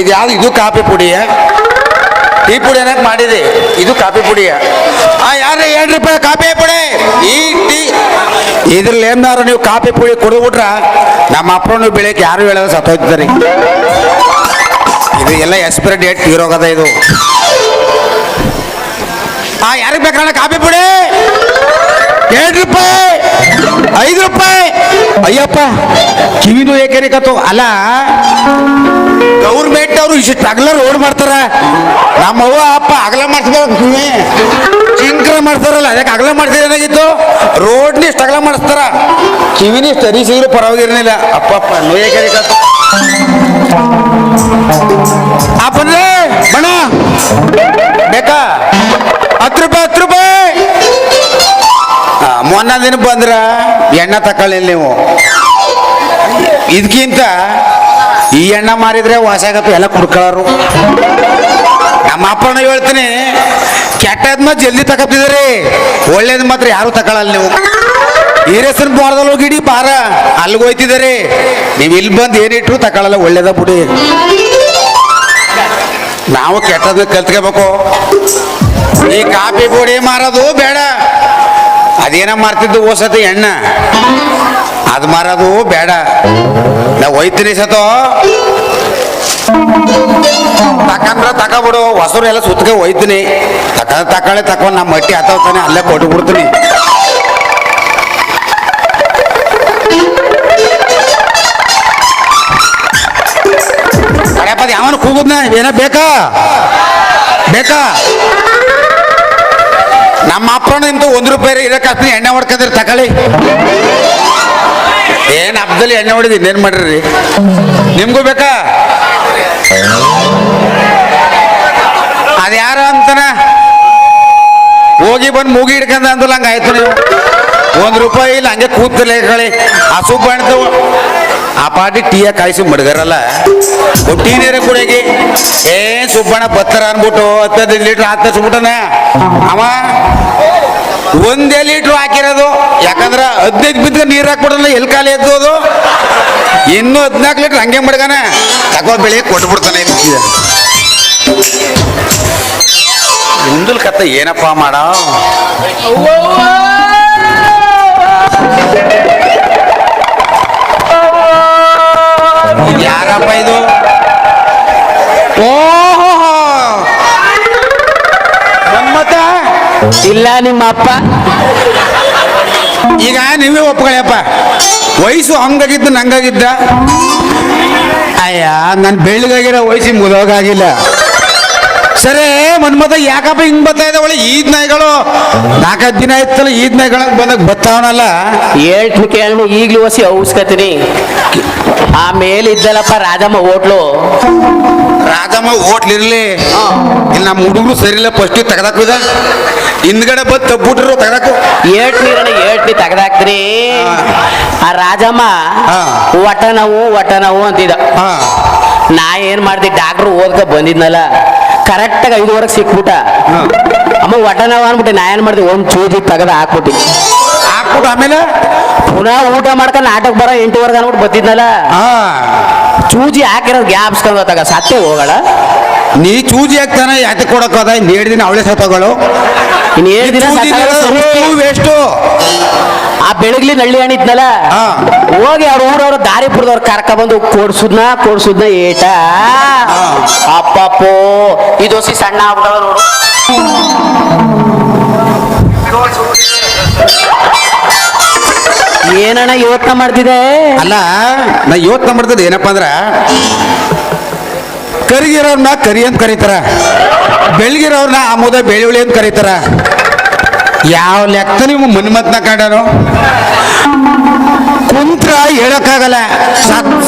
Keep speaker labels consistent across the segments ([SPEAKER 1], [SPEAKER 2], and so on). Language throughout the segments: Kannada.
[SPEAKER 1] ಇದು ಯಾವ್ದು? ಇದು ಕಾಫಿ ಪುಡಿಯ? ಟೀ ಪುಡಿ ಏನಕ್ಕೆ ಮಾಡಿದೆ? ಇದು ಕಾಫಿ ಪುಡಿಯ? ಯಾರೇ 2 ರೂಪಾಯಿ ಕಾಫಿ ಪುಡಿ. ಈ ಟೀ ಇದ್ರಲ್ಲಿ ಏನಾರು ನೀವು ಕಾಫಿ ಪುಡಿ ಕುಡಿದ್ಬಿಟ್ರ ನಮ್ಮ ಅಪ್ಪನು ಬೆಳಗ್ಗೆ ಯಾರು ಹೇಳೋದು ಸತ್ತೋಯ್ತಾರೆ. ಇದು ಎಲ್ಲ ಎಕ್ಸ್ಪೈರಿ ಡೇಟ್ ತೀರೋಗದ ಇದು. ಯಾರಿಗೆ ಬೇಕಣ್ಣ ಕಾಫಿ ಪುಡಿ? 2 ರೂಪಾಯಿ, 5 ರೂಪಾಯಿ. ಅಯ್ಯಪ್ಪ ಕಿವಿದು ಏಕರಿಕತ್ತು ಅಲ್ಲ. ಗೌರ್ಮೆಂಟ್ ಅವರು ಇಷ್ಟು ಅಗಲ ರೋಡ್ ಮಾಡ್ತಾರ. ನಮ್ಮವ್ವ ಅಪ್ಪ ಅಗಲ ಮಾಡಿಸ್ಬೇಕು, ಕಿವಿ ಚಿಂಕ್ರ ಮಾಡ್ತಾರಲ್ಲ, ಅದಕ್ಕೆ ಅಗಲ ಮಾಡ್ತೀರ ಏನಾಗಿತ್ತು? ರೋಡ್ನ ಇಷ್ಟು ಅಗಲ ಮಾಡಿಸ್ತಾರ, ಕಿವಿನ ಇಷ್ಟು ಅರಿಸಿದ್ರು ಪರವಾಗಿರ್ಲಿಲ್ಲ. ಅಪ್ಪಪ್ಪ ನೋಯಕರಿಕತ್ತು. ಬಂದ್ರೆ ಬಣ ಬೇಕಾ? 10 ರೂಪಾಯಿ, 10 ರೂಪಾಯಿ. ಮೊನ್ನೆ ದಿನ ಬಂದ್ರ ಎಣ್ಣೆ ತಕೊಳ್ಳಿ ನೀವು. ಇದಕ್ಕಿಂತ ಈ ಎಣ್ಣೆ ಮಾರಿದ್ರೆ ವಾಸಾಗತ್ತು ಎಲ್ಲ ಕುಡ್ಕೊಳ್ಳೋರು. ನಮ್ಮ ಅಪ್ಪನ ಹೇಳ್ತೀನಿ, ಕೆಟ್ಟದ್ ಮಾತ್ರ ಜಲ್ದಿ ತಗೋತಿದ್ರಿ, ಒಳ್ಳೇದ್ ಮಾತ್ರ ಯಾರು ತಗೊಳಲ್ಲ. ನೀವು ಈರೇಸನ್ ಬಾರದಲ್ಲಿ ಹೋಗಿಡಿ ಬಾರ, ಅಲ್ಲಿಗೆ ಹೋಯ್ತಿದ್ದೀರಿ. ನೀವು ಇಲ್ಲಿ ಬಂದು ಏನಿಟ್ರು ತಗೊಳಲ್ಲ, ಒಳ್ಳೇದ ಬಿಡಿ. ನಾವು ಕೆಟ್ಟದ್ ಕಲ್ತ್ಕೋಬೇಕು. ಈ ಕಾಫಿ ಪುಡಿ ಮಾರೋದು ಬೇಡ, ಅದೇನ ಮಾರ್ತಿದ್ದು ಓಸತಿ ಎಣ್ಣ, ಅದು ಮಾರೋದು ಬೇಡ. ನಾವು ಹೋಯ್ತೀನಿ ಸತೋ ತಕಂದ್ರ ತಕೊಬಿಡು. ಹೊಸರು ಎಲ್ಲ ಸುತ್ತಗೆ ಹೋಯ್ತೀನಿ. ತಕೊಂಡು ನಮ್ಮ ಮಟ್ಟಿ ಹತ್ತವತ್ತಾನೆ ಅಲ್ಲೇ ಕೊಟ್ಟು ಬಿಡ್ತೀನಿ. ಕಡೆಪದ ಯಾವನು ಕೂಗುದ್ನ ಏನ ಬೇಕಾ ಬೇಕಾ? ನಮ್ಮ ಅಪ್ಪನ ಇಂತೂ 1 ರೂಪಾಯಿ ಇರಕ್ಕೆ ಎಣ್ಣೆ ಹೊಡ್ಕಂದ್ರೆ ತಗೊಳ್ಳಿ. ಏನ್ ಹಬ್ಬದಲ್ಲಿ ಎಣ್ಣೆ ಹೊಡಿದು ಇನ್ನೇನ್ ಮಾಡ್ರಿ? ನಿಮ್ಗೂ ಬೇಕಾ? ಅದ್ಯಾರ ಅಂತನ ಹೋಗಿ ಬಂದು ಮೂಗಿ ಹಿಡ್ಕಂದ ಅಂತಲ್ಲ ಹಂಗ ಆಯ್ತು. ನೀವು 1 ರೂಪಾಯಿ ಇಲ್ಲ ಹಂಗೆ ಕೂತಲೇ ಕಳಿ. ಹಸು ಬಾಣ್ತವು ಆ ಪಾಟಿ ಟೀಯ ಕಾಯಿಸಿ ಮಡ್ಗಾರಲ್ಲ, ಟೀ ನೀರ ಕುಡಿಯಾಗಿ ಸುಬ್ಬಣ್ಣ ಬತ್ತರ ಅನ್ಬಿಟ್ಟು 15 ಲೀಟ್ರ್ ಹಾಕ್ತಾ ಸುಬಿಟ್ಟನ ಅವ. 1 ಲೀಟ್ರ್ ಹಾಕಿರೋದು, ಯಾಕಂದ್ರೆ 15 ಬಿದ್ದ ನೀರು ಹಾಕ್ಬಿಡಲ್ಲ, ಎಲ್ಲಿ ಖಾಲಿ ಎದ್ದೋದು. ಇನ್ನೂ 14 ಲೀಟ್ರ್ ಹಂಗೆ ಮಡ್ಗಾನ ತಗೋ ಬೆಳಿ ಕೊಟ್ಬಿಡ್ತಾನೆ. ಹಿಂದಲ್ ಕತ್ತ ಏನಪ್ಪ ಮಾಡ? ಯಾರಪ್ಪ ಇದು? ಓಹೋ ನಮ್ಮತ್ತ
[SPEAKER 2] ಇಲ್ಲ ನಿಮ್ಮ ಅಪ್ಪ.
[SPEAKER 1] ಈಗ ನೀವೇ ಒಪ್ಕೊಳ್ಳಪ್ಪ, ವಯಸ್ಸು ಹಂಗಾಗಿದ್ದು ನಂಗಾಗಿದ್ದ. ಅಯ್ಯ ನನ್ ಬೆಳ್ಳಗಾಗಿರೋ ವಯಸ್ಸು ಮುದೋಗಾಗಿಲ್ಲ. ಸರಿ ಮನ್ಮತ ಯಾಕಪ್ಪ ಹಿಂಗ್ ಬರ್ತಾ ಇದ್ದಾವಳೆ? ಈದ್ ನಾಯಿಗಳು 4 ದಿನ ಆಯ್ತಲ್ಲ, ಈದ್ ನಾಯಿಗಳ ಬಂದಾಗ ಬರ್ತಾವನಲ್ಲ.
[SPEAKER 2] ಹೇಳ್ತೀನಿ ಕೇಳಿ, ಈಗ್ಲೂ ಹೊಸಿ ಔಸ್ಕತೀನಿ. ಆಮೇಲೆ ಇದ್ದಲ್ಲಪ್ಪ ರಾಜಮ್ಮ ಹೋಟ್ಲು.
[SPEAKER 1] ರಾಜಮ್ಮ ಹೋಟ್ಲ್ ಇರ್ಲಿ, ಇಲ್ಲಿ ನಮ್ಮ ಹುಡುಗರು ಸರಿ ಇಲ್ಲ. ಫಸ್ಟ್ ತೆಗ್ದಾಕುದ, ಹಿಂದ್ಗಡೆ ಬಂದು ತಬ್ಬಿಟ್ರು ತೆಗ್ದಾಕು.
[SPEAKER 2] ಏಟ್ನಿ ತೆಗ್ದಾಕ್ತೀನಿ. ಆ ರಾಜಮ್ಮ ಒಟ್ಟ ನೋವು ಅಂತಿದ್ದ. ನಾ ಏನ್ ಮಾಡ್ದೆ, ಡಾಕ್ಟ್ರು ಓದ್ಕ ಬಂದಿದ್ನಲ್ಲ, ಕರೆಕ್ಟಾಗಿ 5 ಸಿಕ್ಬಿಟ್ಟ. ಅಮ್ಮ ಒಟ್ಟ ನೋವು ಅನ್ಬಿಟ್ಟೆ. ನಾ ಏನ್ ಮಾಡ್ದೆ, 1 ಚೂಜಿ ತೆಗೆದ ಹಾಕ್ಬಿಟ್ಟು
[SPEAKER 1] ಆಮೇಲೆ
[SPEAKER 2] ಪುನಃ ಊಟ ಮಾಡ್ಕೊಂಡು ಆಟಕ್ಕೆ ಬರೋ 8 ಅನ್ಬಿಟ್ಟು ಬತ್ತಿದ್ನಲ್ಲ, ಚೂಜಿ ಹಾಕಿರೋದು ಗ್ಯಾಪ್ಸ್ಕೊಂಡ್ ಹೋದಾಗ ಸತ್ತೇ ಹೋಗಳ.
[SPEAKER 1] ನೀ ಚೂಜಿ ಹಾಕ್ತಾನೆ ಯಾಕೆ ಕೊಡಕೋದ? 7 ದಿನ ಅವಳೆ ಸತ್ತೋಗಳು.
[SPEAKER 2] ಇನ್ನು 7 ದಿನ
[SPEAKER 1] ವೇಸ್ಟು.
[SPEAKER 2] ಆ ಬೆಳಗ್ಲಿ ನಳ್ಳಿ ಹಣಿದ್ನಲ್ಲ, ಹೋಗಿ ಅವ್ರ ಊರವ್ರು ದಾರಿ ಪುರದವ್ರು ಕರ್ಕ ಬಂದು ಕೊಡ್ಸುದ್ನ ಏಟ. ಅಪ್ಪಪ್ಪೋ ಇದು ಸಣ್ಣ ಆಗ್ಬಿಟ್ಟವ ನೋಡು. ಏನಣ್ಣ ಯೋಚನೆ ಮಾಡ್ತಿದೆ?
[SPEAKER 1] ಅಲ್ಲ ನಾ ಯೋಚನೆ ಮಾಡ್ತಿದ್ದೆ ಏನಪ್ಪಾ ಅಂದ್ರ, ಕರಿಗಿರೋರ್ನ ಕರಿ ಅಂತ ಕರೀತಾರ, ಬೆಳಗಿರೋರ್ನ ಆಮೋದ ಬೆಳ್ಳುಳ್ಳಿ ಅಂತ ಕರೀತಾರ. ಯಾವ ಲೆಕ್ಕ ನೀವು ಮನ್ಮತ್ನ ಕಂಡನು? ಕುಂತ್ರ ಹೇಳಕ್ಕಾಗಲ್ಲ,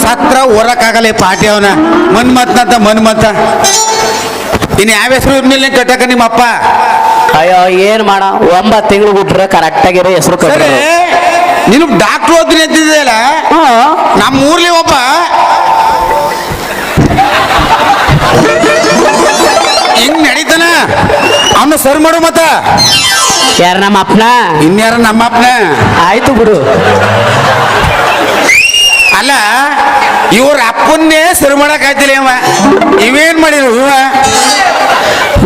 [SPEAKER 1] ಸತ್ರ ಹೊರಕ್ಕಾಗಲ್ಲ. ಈ ಪಾಟಿ ಅವನ ಮನ್ಮತ್ತ. ಇನ್ನು ಯಾವ ಹೆಸರು ಇರ್ಲಿಲ್ಲ ಕಟ್ಟಕ ನಿಮ್ಮಪ್ಪ?
[SPEAKER 2] ಅಯ್ಯೋ ಏನ್ ಮಾಡ, 9 ತಿಂಗಳು ಬಿಟ್ರೆ ಕರೆಕ್ಟ್ ಆಗಿರೋ ಹೆಸರು ಕಟ್ಟ.
[SPEAKER 1] ನೀನು ಡಾಕ್ಟ್ರು ಓದ್ತೀನಿ ಅಂತಿದೆಯಲ್ಲ, ನಮ್ಮ ಊರ್ಲಿ ಒಬ್ಬ ಹಿಂಗ್ ನಡೀತಾನ, ಅವನ್ನ ಸರ್ ಮಾಡು. ಮತ್ತ
[SPEAKER 2] ಯಾರ ನಮ್ಮ ಅಪ್ಪನ?
[SPEAKER 1] ಇನ್ಯಾರ ನಮ್ಮ ಅಪ್ಪನ?
[SPEAKER 2] ಆಯ್ತು ಬಿಡು.
[SPEAKER 1] ಅಲ್ಲ ಇವ್ರ ಅಪ್ಪನ್ನೇ ಸರಿ ಮಾಡಕ್ ಆಯ್ತಿಲ್ಲ ಇವ ಇವೇನ್ ಮಾಡಿದ್ರು ಇವ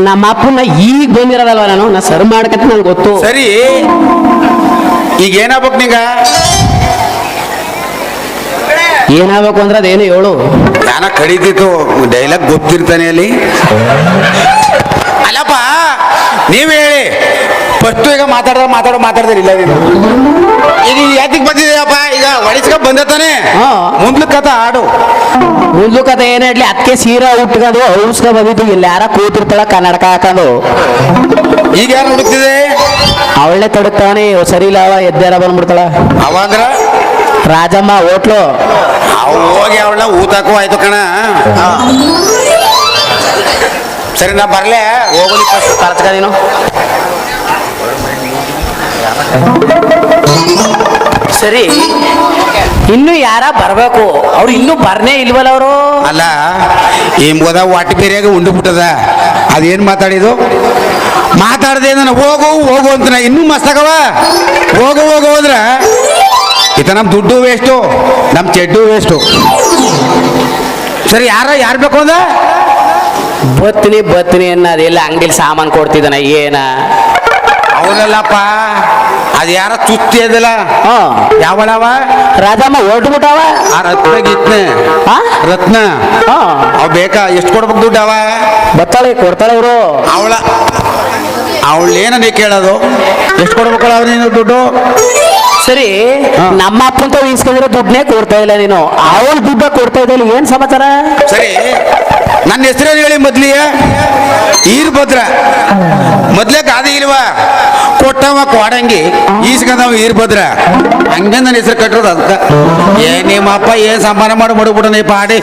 [SPEAKER 2] ನಮ್ಮ ಅಪ್ಪನ ಈಗ ಬಂದಿರೋದಲ್ವ ನಾ ಸರ್ ಮಾಡಕತ್ತ ನಂಗೆ ಗೊತ್ತು.
[SPEAKER 1] ಸರಿ ಈಗ ಏನಾಗ್ಬೇಕು ನೀಗ
[SPEAKER 2] ಏನಾಗಬೇಕು ಅಂದ್ರೆ ಅದೇನು ಹೇಳು.
[SPEAKER 1] ಯಾನ ಕಡಿತಿತ್ತು ಡೈಲಾಗ್ ಗೊತ್ತಿರ್ತಾನೆ ಅಲ್ಲಿ. ಅಲ್ಲಪ್ಪ ನೀವ್ ಹೇಳಿ ಫಸ್ಟ್ ಈಗ ಮಾತಾಡ್ದಿಲ್ಲ ನೀನು ಈಗ ಯಾತಿಗೆ ಬಂದಿದೆಯಪ್ಪ ಈಗ ಒಡಿಸ್ಕ ಬಂದತಾನೆ ಮುಂದ್ಲ ಕಥೆ ಆಡು.
[SPEAKER 2] ಮುಂದ್ಲು ಕತೆ ಏನ್ ಹೇಳ್ಲಿ ಅದಕ್ಕೆ ಸೀರಾ ಉಟ್ಕೊಂಡು ಔಸ್ಕ ಬಂದಿದ್ದು ಇಲ್ಲಿ ಯಾರ ಕೂತಿರ್ತಾಳ ಕನ್ನಡಕ ಹಾಕೊಂಡು.
[SPEAKER 1] ಈಗ ಯಾರು ಹುಡುಕ್ತಿದೆ
[SPEAKER 2] ಅವಳೇ ತಡುತ್ತಾನೆ ಸರಿ ಇಲ್ಲ ಅವ ಎದ್ದಾರ ಬಂದ್ಬಿಡ್ತಾಳ
[SPEAKER 1] ಅವ ಅಂದ್ರ
[SPEAKER 2] ರಾಜಮ್ಮ ಹೋಟ್ಲು.
[SPEAKER 1] ಅವ್ರು ಹೋಗಿ ಅವಳ ಊತಕ್ಕೂ ಆಯ್ತು ಕಣ. ಸರಿ ನಾ ಬರ್ಲೆ
[SPEAKER 2] ಹೋಗಲಿ ಫಸ್ಟ್ ಕರ್ತ್ಕ ನೀನು. ಸರಿ ಇನ್ನು ಯಾರ ಬರ್ಬೇಕು ಅವ್ರು ಇನ್ನೂ ಬರ್ನೇ ಇಲ್ವಲ್ಲ ಅವರು.
[SPEAKER 1] ಅಲ್ಲ ಎಂಬುದ ವಾಟಿ ಬೇರೆಯಾಗ ಉಂಡು ಬಿಟ್ಟದ ಅದೇನ್ ಮಾತಾಡದೆ ನಾನು ಹೋಗು ಅಂತ ನಾ ಇನ್ನೂ ಮಸ್ತಾಗವ ಹೋಗು ಹೋದ್ರ ಈತ ನಮ್ ದುಡ್ಡು ವೇಸ್ಟು ನಮ್ ಚೆಡ್ಡು ವೇಸ್ಟು. ಸರಿ ಯಾರು ಬೇಕು ಅಂದ
[SPEAKER 2] ಬತ್ತೀನಿ ಅನ್ನೋದೆಲ್ಲ ಅಂಗಡಿಲಿ ಸಾಮಾನು ಕೊಡ್ತಿದ್ದಾನ ಏನ
[SPEAKER 1] ಅವನಲ್ಲಪ್ಪ ಅದು ಯಾರ ತುತ್ತಿ ಅದಲ್ಲ ಯಾವಳವ
[SPEAKER 2] ರಾಜಮ್ಮ ಹೊರಟ್ಬಿಟ್ಟವ.
[SPEAKER 1] ಆ ರತ್ನ ಗೀತ್ನೆ ರತ್ನ ಅವ್ ಬೇಕಾ ಎಷ್ಟು ಕೊಡ್ಬೇಕು ದುಡ್ಡು ಅವ
[SPEAKER 2] ಬತ್ತಾಳೆ ಕೊಡ್ತಾಳೆ ಇವರು.
[SPEAKER 1] ಅವಳೇನ ನೀ ಕೇಳೋದು ಎಷ್ಟು ಕೊಡ್ಬೇಕಲ್ಲ ಅವ್ರು ನೀನು ದುಡ್ಡು.
[SPEAKER 2] ಸರಿ ನಮ್ಮ ಅಪ್ಪಂತ ಇಸ್ಕೊಂಡಿರೋ ದುಡ್ಡನ್ನೇ ಕೊಡ್ತಾ ಇಲ್ಲ ನೀನು ಅವಳ ದುಡ್ಡ ಕೊಡ್ತಾ ಇದ್ದಲ್ಲಿ ಏನ್ ಸಮಾಚಾರ.
[SPEAKER 1] ಸರಿ ನನ್ನ ಹೆಸರೇನು ಹೇಳಿ ಮೊದ್ಲಿಯ ಈರ್ಭದ್ರ ಮೊದ್ಲೇ ಗಾದಿ ಇಲ್ವಾ ಕೊಟ್ಟವ ಕೊಡಂಗಿ ಈಸ್ಕೊಂಡವ ಈರ್ಭದ್ರ ಹಂಗೆ ನನ್ನ ಹೆಸರು ಕಟ್ಟಿರೋದು ಅದಕ್ಕೆ ನಿಮ್ಮಪ್ಪ ಏನ್ ಸಂಪಾದನೆ ಮಾಡಿ ಮಡಗ್ಬಿಡ ನೀ ಪಾಡಿ.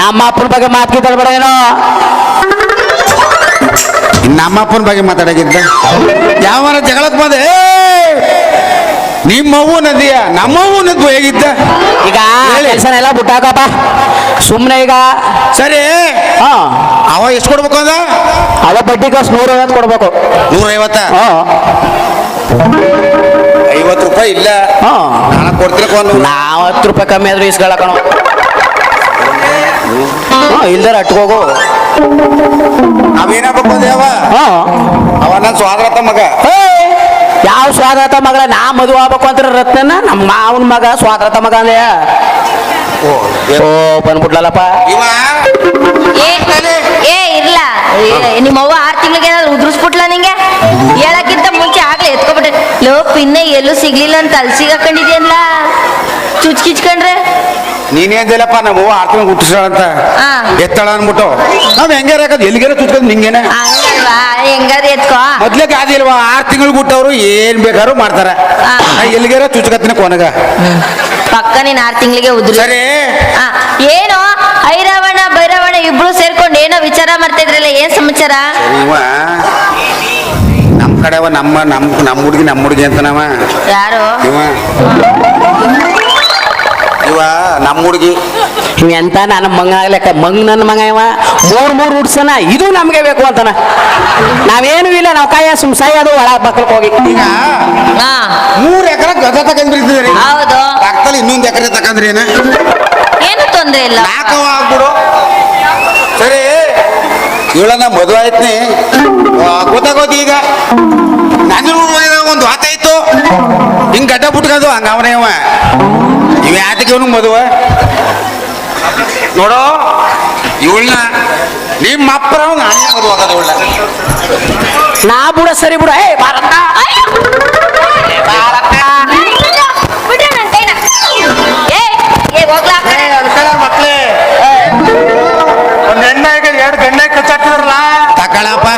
[SPEAKER 2] ನಮ್ಮ ಅಪ್ಪನ ಬಗ್ಗೆ ಮಾತಾಡ್ಬೇಡ ಏನೋ.
[SPEAKER 1] ನಮ್ಮಪ್ಪನ ಬಗ್ಗೆ ಮಾತಾಡೋಗಿದ್ದ ಯಾವನ ಜಗಳಕ್ಕೆ ಬಂದೆ ನಿಮ್ಮವ್ವ ನದಿಯ ನಮ್ಮವ್ವ ನದ್ದು ಹೇಗಿದ್ದ
[SPEAKER 2] ಈಗ ಕೆಲಸನ ಎಲ್ಲ ಬಿಟ್ಟಾಕಪ್ಪ ಸುಮ್ಮನೆ ಈಗ.
[SPEAKER 1] ಸರಿ ಅವ ಎಷ್ಟು ಕೊಡ್ಬೇಕು ಅಂದ
[SPEAKER 2] ಅವ ಬಡ್ಡಿ ಕಾಸು 150 ಕೊಡ್ಬೇಕು.
[SPEAKER 1] 150 50 ರೂಪಾಯಿ ಇಲ್ಲ ನಾನು ಕೊಡ್ತಿರಕ್ಕ
[SPEAKER 2] ನಾವು 10 ರೂಪಾಯಿ ಕಮ್ಮಿ ಆದ್ರೂ ಇಸ್ಕೊಳಕಣ ಇಲ್ದಾರ ಅಟ್ಕೋಗು.
[SPEAKER 1] ನಾವೇನಾಗಬೇಕು ಅಂದೆ ಅವ ನನ್ನ ಸ್ವಾಗತ ಮಗ.
[SPEAKER 2] ಯಾವ ಸ್ವಾಗತ ಮಗಳ ನಾ ಮದುವೆ ಆಗ್ಬೇಕು ಅಂತ ರತ್ನ ನಮ್ಮ ಮಾವನ ಮಗ ಸ್ವಾಗತ ಮಗ ಅಂದೆ. ಓ ಬಂದ್ಬಿಡ್ಲಲ್ಲಪ್ಪ
[SPEAKER 1] ಇವ
[SPEAKER 3] ಏ ಇರ್ಲ ನಿಮ್ಮವ್ವ 6 ತಿಂಗಳಿಗೆ ಏನಾದ್ರು ಉದ್ರಿಸ್ಬಿಟ್ಲ ನಿಂಗೆ ಹೇಳಕ್ಕಿಂತ ಮುಂಚೆ ಆಗ್ಲೇ ಎತ್ಕೊಬಿಟ್ಟೆ ಲೋ ಪಿನ್ನ ಎಲ್ಲೂ ಸಿಗ್ಲಿಲ್ಲ ಅಂತ ಅಲ್ಲಿ ಸಿಗಾಕೊಂಡಿದ್ಯಲ್ಲ ಚುಚ್ಕಿಚ್ಕೊಂಡ್ರೆ
[SPEAKER 1] ನೀನೇಂದಿಲ್ಲಪ್ಪ ನಮ್ಮ 6 ತಿಂಗಳು ಹುಟ್ಟಿಸೋಳಂತ ಎತ್ತಳ ಅನ್ಬಿಟ್ಟು ನಾವ್ ಹೆಂಗಾರ ಹಾಕೋದು ಎಲ್ಲಿಗಾರ ತುಚ್ಕೊಂಡು ನಿಂಗೇನೆ
[SPEAKER 3] ಹಂಗಲ್ವಾ ಹೆಂಗಾರ ಎತ್ಕೋ
[SPEAKER 1] ಮೊದ್ಲೇ ಗಾದಿಲ್ವಾ 6 ತಿಂಗಳು ಬಿಟ್ಟವ್ರು ಏನ್ ಬೇಕಾದ್ರು ಮಾಡ್ತಾರ ಎಲ್ಲಿಗಾರ ತುಚ್ಕತ್ತೀನಿ ಕೊನಗ
[SPEAKER 3] ಪಕ್ಕ ನೀನ್ 6 ತಿಂಗಳಿಗೆ ಉದ್ರಿ
[SPEAKER 1] ಸರಿ
[SPEAKER 3] ಏನೋ ಐರಾವಣ ಭೈರವಣ ಇಬ್ರು ಸೇರ್ಕೊಂಡು ಏನೋ ವಿಚಾರ ಮಾಡ್ತಾ ಇದ್ರಲ್ಲ ಏನ್ ಸಮಾಚಾರ.
[SPEAKER 1] ಇವ ನಮ್ ಕಡೆವ ನಮ್ಮ ಹುಡುಗಿ ಅಂತ ನಾವ
[SPEAKER 3] ಯಾರು
[SPEAKER 1] ಇವ ನಮ್ಮ ಹುಡುಗಿ
[SPEAKER 2] ಇವ ಎಂತ ನನ್ನ ಮಂಗ ಆಗ್ಲೆಕ್ಕ ನನ್ನ ಮಗ ಇವ 3 ಹುಡ್ಸನ ಇದು ನಮ್ಗೆ ಬೇಕು ಅಂತಾನ. ನಾವೇನು ಇಲ್ಲ ನಾವು ಕಾಯ ಸಾಯೋದು ಒಳ ಮಕ್ಕಳಿಗೆ ಹೋಗಿ
[SPEAKER 1] ಈಗ 3 ಎಕರೆ ಗದ ತಗೊಂಡ್ಬಿಡ್ತಿದ್ರಿ
[SPEAKER 3] ಹೌದು
[SPEAKER 1] ಪಕ್ಕದಲ್ಲಿ ಇನ್ನೊಂದು ಎಕರೆ ತಗೊಂಡ್ರಿ
[SPEAKER 3] ಏನು ತೊಂದ್ರೆ ಇಲ್ಲ
[SPEAKER 1] 4 ಆಗ್ಬಿಡು. ಸರಿ ಇವಳನ್ನ ಮದುವೆ ಆಯ್ತನಿ ಗೊತ್ತಾಗೋತಿ ಈಗ ನನ್ನ ಒಂದು ವಾತ ಇತ್ತು ಹಿಂಗ್ ಗಡ್ಡ ಬಿಟ್ಕೋದು ಹಂಗ ಅವನೇ ಇವ ಯಾತಕ್ಕೆ ಇವನು ಮದುವೆ ನೋಡೋ ಇವಳನ್ನ ನಿಮ್ಮ ಅಪ್ಪರ ನಾನೇ ಮದುವೆ ಆಗೋದು ಇವಳನ್ನ
[SPEAKER 2] ನಾ ಬಿಡ ಸರಿ ಬಿಡ ಏ ಭಾರತ
[SPEAKER 1] ಮಕ್ಳೇ ಒಂದು ಎಣ್ಣೆಗೆ 2 ಗಂಟೆ ಕಚ್ಚಾಕ್ತಿದ್ರಲ್ಲ ತಕಳಪ್ಪ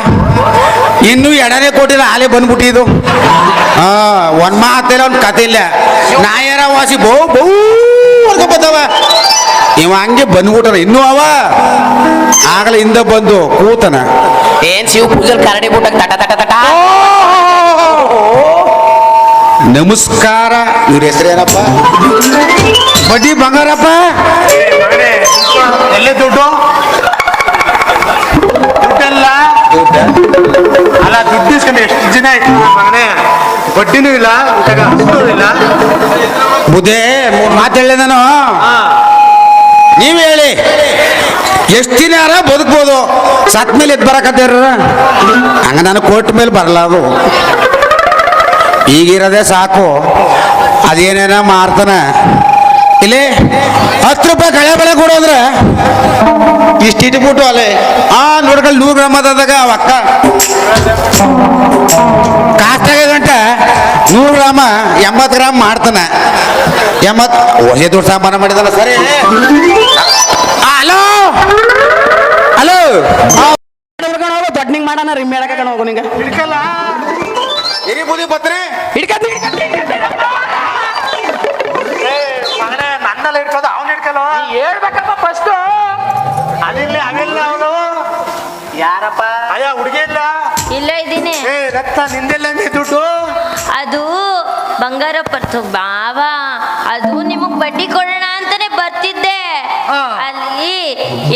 [SPEAKER 1] ಇನ್ನು ಎಡನೆ ಕೊಟ್ಟಿಲ್ಲ ಹಾಲೆ ಬಂದ್ಬಿಟ್ಟಿದ್ದು ಒಂದ್ ಮಾತಿಲ್ಲ ಒಂದ್ ಕತೆ ಇಲ್ಲ ನಾಯರ ವಾಸಿ ಬಹು ಬತ್ತವ ಇವ ಹಂಗೆ ಬಂದ್ಬಿಟ್ಟನ ಇನ್ನೂ ಅವ ಆಗಲೇ ಹಿಂದೆ ಬಂದು ಕೂತನ
[SPEAKER 2] ಏನ್ ಶಿವ ಪೂಜಲ್ ಕರಡಿ ಬಿಟ್ಟ ತಟ ತಟ ತಟ.
[SPEAKER 1] ನಮಸ್ಕಾರ ಇವ್ರ ಹೆಸರೇನಪ್ಪ ಬಡ್ಡಿ ಬಂಗಾರಪ್ಪ
[SPEAKER 4] ಎಲ್ಲೇ ದುಡ್ಡು ದುಡ್ಡೆಲ್ಲ ಅಲ್ಲ ದುಡ್ಡು ಇಸ್ಕೊಂಡು ಎಷ್ಟು ದಿನ ಆಯ್ತು ಮಗನೇ ಬಡ್ಡಿನೂ ಇಲ್ಲ ಊಟಗ ಇಲ್ಲ
[SPEAKER 1] ಬುದ್ಧೇ 3 ಮಾತು ಹೇಳಿ ನಾನು ನೀವು ಹೇಳಿ ಎಷ್ಟು ದಿನ ಯಾರ ಬದುಕ್ಬೋದು ಸತ್ ಮೇಲೆ ಎದ್ದು ಬರಕತ್ತಾರ ಹಂಗ ನಾನು ಕೋರ್ಟ್ ಮೇಲೆ ಬರಲ್ಲ ಅದು ಈಗಿರೋದೇ ಸಾಕು ಅದೇನೇನ ಮಾಡ್ತಾನ ಇಲ್ಲಿ 10 ರೂಪಾಯಿ ಕಳೆ ಬೆಳೆ ಕೊಡೋದ್ರೆ ಇಷ್ಟಿಟ್ಬಿಟ್ಟು ಅಲ್ಲೇ ನೋಡ್ಕೊಳ್ಳಿ 100 ಗ್ರಾಮ್ ಅದಾಗ ಅವ ಅಕ್ಕ ಕಾಸ್ತಾಗ ಗಂಟ 100 ಗ್ರಾಮ 80 ಗ್ರಾಮ್ ಮಾಡ್ತಾನ 80 ಒಳ್ಳೆ ದೊಡ್ಡ ಸಾಂಬಾರ ಮಾಡಿದಾನ ಸರಿ ಹಲೋ ಹಲೋ
[SPEAKER 2] ದೊಡ್ಡ ಮಾಡೋಣ ರಿಮ್ ಹೇಳಕ ಕಣ ಹೋಗು ನಿಂಗೆ
[SPEAKER 4] ಹಿಡ್ಕಲ್ಲ
[SPEAKER 1] ಹಿರಿ ಬುದಿ ಬತ್ರಿ
[SPEAKER 2] ಹಿಡ್ಕತ್ತಿ
[SPEAKER 4] ಮಗನೇ ನನ್ನೆಲ್ಲ ಹಿಡ್ಕೋದು ಅವ್ನು ಹಿಡ್ಕಲ್ಲ
[SPEAKER 2] ಹೇಳ್ಬೇಕಪ್ಪ ಫಸ್ಟ್
[SPEAKER 4] ಅದಿಲ್ಲ ಅವೆಲ್ಲ ಅವನು
[SPEAKER 2] ಯಾರಪ್ಪ
[SPEAKER 4] ಅಯ್ಯ ಹುಡುಗಿ ಇಲ್ಲ
[SPEAKER 3] ಇಲ್ಲ ಇದ್ದೀನಿ
[SPEAKER 4] ರಕ್ತ ನಿಂದೆಲ್ಲ ದುಡ್ಡು
[SPEAKER 3] ಅದು ಬಂಗಾರ ಪರ್ತು ಬಾವಾ ಅದು ನಿಮಗ್ ಬಡ್ಡಿ ಕೊಡೋಣ ಅಂತಾನೆ ಬರ್ತಿದ್ದೆ
[SPEAKER 4] ಹಾ.
[SPEAKER 3] ಅಲ್ಲಿ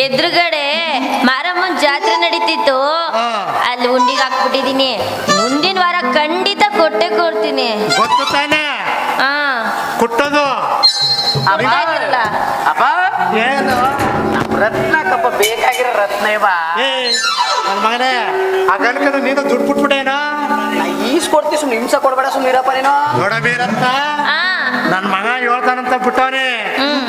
[SPEAKER 3] ಎದುರುಗಡೆ ಮಾರಮ್ಮನ್ ಜಾತ್ರೆ ನಡೀತಿತ್ತು
[SPEAKER 4] ಹಾ.
[SPEAKER 3] ಅಲ್ಲಿ ಉಂಡಿಗೆ ಹಾಕ್ಬಿಟ್ಟಿದೀನಿ ಮುಂದಿನ ವಾರ ಖಂಡಿತ ಕೊಟ್ಟೆ ಕೊಡ್ತೀನಿ
[SPEAKER 4] ಗೊತ್ತು ತಾನೆ
[SPEAKER 3] ಹಾ
[SPEAKER 4] ಕುಟ್ಟೋದು
[SPEAKER 3] ಗೊತ್ತಾಯ್ತಲ್ಲ?
[SPEAKER 2] ಅಪ್ಪ
[SPEAKER 4] ಏನು
[SPEAKER 2] ರತ್ನಕ್ಕಪ್ಪ ಬೇಕಾಗಿರೋ ರತ್ನ ಬಾ
[SPEAKER 4] ನನ್ನ ಮಗನೇ ಆ ಗಂಡ್ಕನ ನೀನು ದುಡ್ಡು ಬಿಟ್ಬಿಟ್ಟೇನೋ
[SPEAKER 2] ಈಸ್ಕೊಡ್ತಿ ಸುಮ್ಮನೆ ಹಿಂಸೆ ಕೊಡ್ಬೇಡ ಸುಮ್ಮನೆ ಇರಪ್ಪ ನೀನು
[SPEAKER 4] ನೋಡ ಬೀರಂತ
[SPEAKER 3] ಹಾ
[SPEAKER 4] ನನ್ನ ಮಗ ಹೇಳ್ತಾನಂತ ಬಿಟ್ಟವನೇ
[SPEAKER 3] ಹ್ಮ್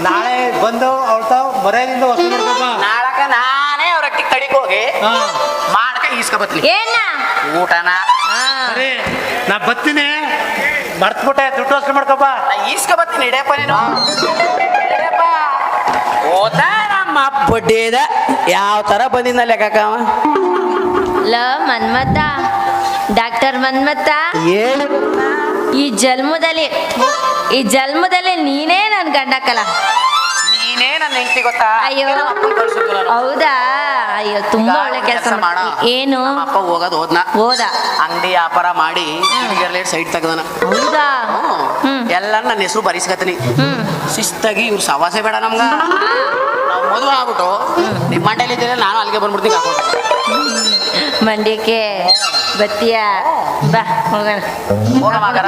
[SPEAKER 4] ನಾಳೆ ಬಂದು ಅವಳ್ತಾವ್ ಮರ್ಯಾದಿಂದ ವಸೂಲ್ ಮಾಡ್ಕೊಪ್ಪ
[SPEAKER 2] ನಾಳಕ ನಾನೇ ಅವ್ರ ಅಕ್ಕಿ ಕಡಿಗೆ ಹೋಗಿ
[SPEAKER 4] ಹಾ
[SPEAKER 2] ಮಾಡ್ಕ ಈಸ್ಕೊಬತ್ಲಿ
[SPEAKER 3] ಏನ
[SPEAKER 2] ಊಟನ
[SPEAKER 3] ಹಾ
[SPEAKER 4] ಸರಿ ನಾ ಬರ್ತೀನಿ ಮರ್ತ್ಬಿಟ್ಟೆ ದುಡ್ಡು ವಸೂಲ್ ಮಾಡ್ಕೊಪ್ಪ
[SPEAKER 2] ಈಸ್ಕೊಬತ್ತೀನಿ ಇಡಪ್ಪ ನೀನು ಇಡಪ್ಪ ಓದ ನಮ್ಮ ಬಡ್ಡಿದ ಯಾವ ತರ ಬಂದಿದ್ದ ಲೆಕ್ಕಕ್ಕ ಅವ
[SPEAKER 3] ಲ ಮನ್ಮತ ಡಾಕ್ಟರ್ ಮನ್ಮತ
[SPEAKER 2] ಏನು
[SPEAKER 3] ಈ ಜನ್ಮದಲ್ಲಿ ನೀನೇ ನನ್ ಗಂಡಕ್ಕಲ್ಲ
[SPEAKER 2] ನೀನೇ ನನ್ನ ಹೆಂಡತಿ ಗೊತ್ತಾ
[SPEAKER 3] ಅಯ್ಯೋ
[SPEAKER 2] ನಮ್ಮ ಅಪ್ಪನ್ ಕಳ್ಸಿದ್ದು ನಾನು.
[SPEAKER 3] ಹೌದಾ ಅಯ್ಯೋ ತುಂಬಾ ಒಳ್ಳೆ ಕೆಲಸ
[SPEAKER 2] ಮಾಡ
[SPEAKER 3] ಏನು
[SPEAKER 2] ನಮ್ಮ ಅಪ್ಪ ಹೋಗೋದು ಹೋದ್ನ
[SPEAKER 3] ಹೋದ
[SPEAKER 2] ಅಂಗಡಿ ವ್ಯಾಪಾರ ಮಾಡಿ ಸೈಡ್ ತೆಗ್ದಾನ
[SPEAKER 3] ಹೌದಾ ಹ್ಮ್
[SPEAKER 2] ಎಲ್ಲ ನನ್ನ ಹೆಸರು ಬರೀಸ್ಕತೀನಿ
[SPEAKER 3] ಹ್ಮ್
[SPEAKER 2] ಶಿಸ್ತಾಗಿ ಇವ್ರು ಸವಾಸೆ ಬೇಡ ನಮ್ಗ ನಾವು ಮದುವೆ ಆಗ್ಬಿಟ್ಟು ನಿಮ್ಮ ಮಂಡ್ಯಲ್ಲಿ ಇದ್ದೀರ ನಾನು ಅಲ್ಲಿಗೆ ಬಂದ್ಬಿಡ್ತೀನಿ ಹಾಕೊಂಡು
[SPEAKER 3] ಮಂಡ್ಯಕ್ಕೆ ಬತ್ತೀಯ ಬಾ ಹೋಗೋಣ
[SPEAKER 2] ಹೋಗ ಮಗರ